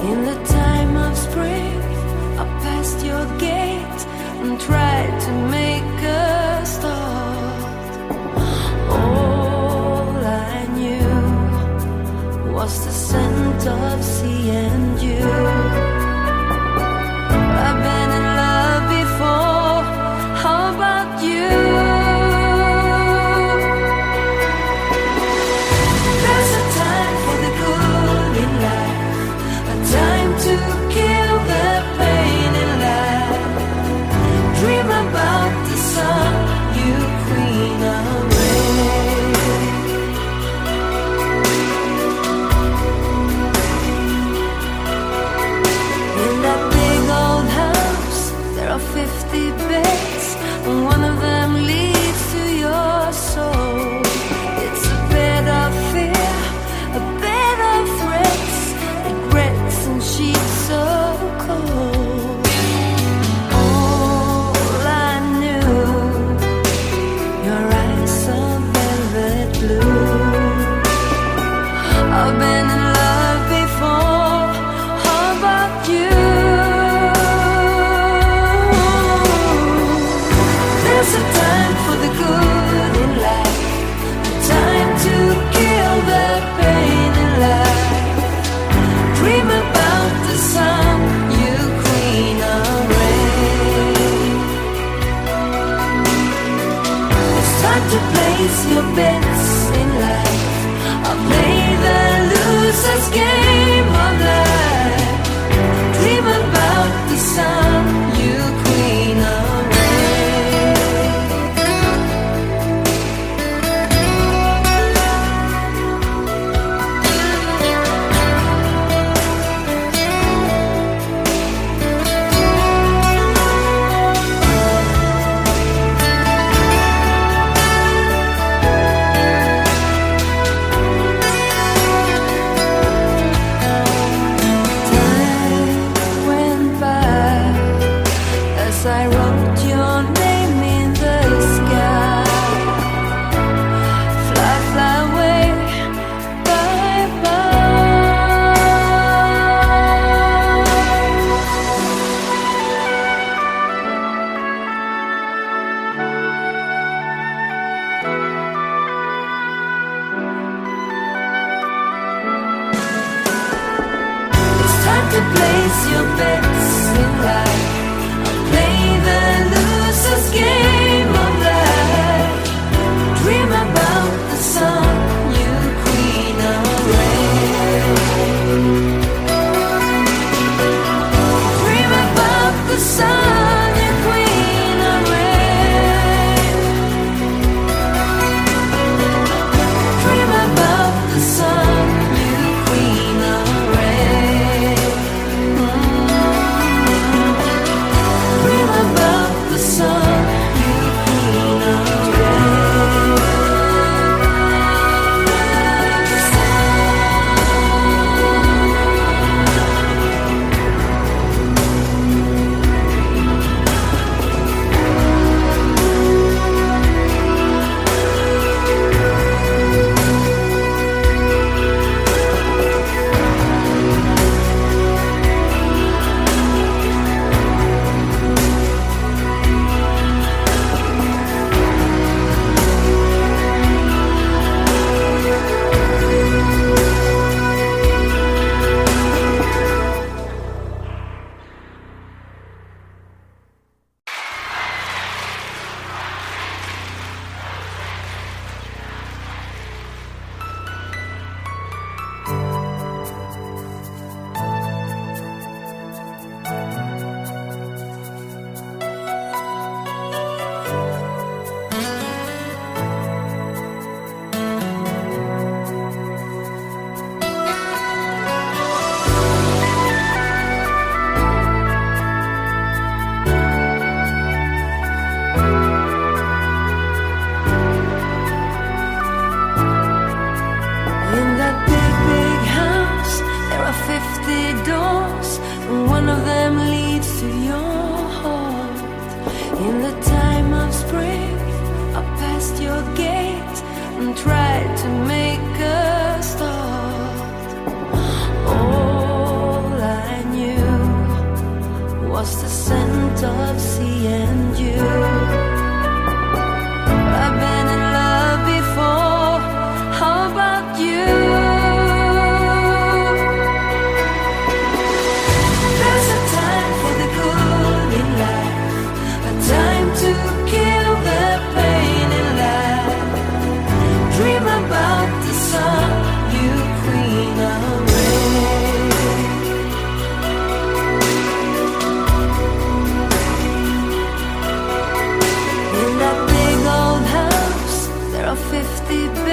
In the time of spring, I passed your gate and tried to make a start. All I knew was the scent of sea and you. I've been in love before, how about you? There's a time for the good in life, a time to kill the pain in life. Dream about the sun, you queen of rain. In that big old house, there are 50 beds, and one of them leads to your soul. It's a bed of fear, a bed of threats, regrets and sheets so cold. All I knew, your eyes are velvet blue. I've been in love before, how about you? There's a time for the good in life, a time to kill the pain in life. Dream about the sun, you queen of rain. It's time to place your bets in life. I'll play the loser's game of life. Dream about the sun, you queen of rain. Time went by as I wrote your name in the sky. Fly, fly away, bye It's time to place your bets in life. I'll play the loser's game of life. Dream about the sun, you queen of rain. Dream about the sun, you queen of rain. Dream about the sun, you queen of rain. Dream about the sun, you queen of In that big, big house, there are 50 doors, and one of them leads to your heart. In the time of spring, I passed your gate and tried to make a start.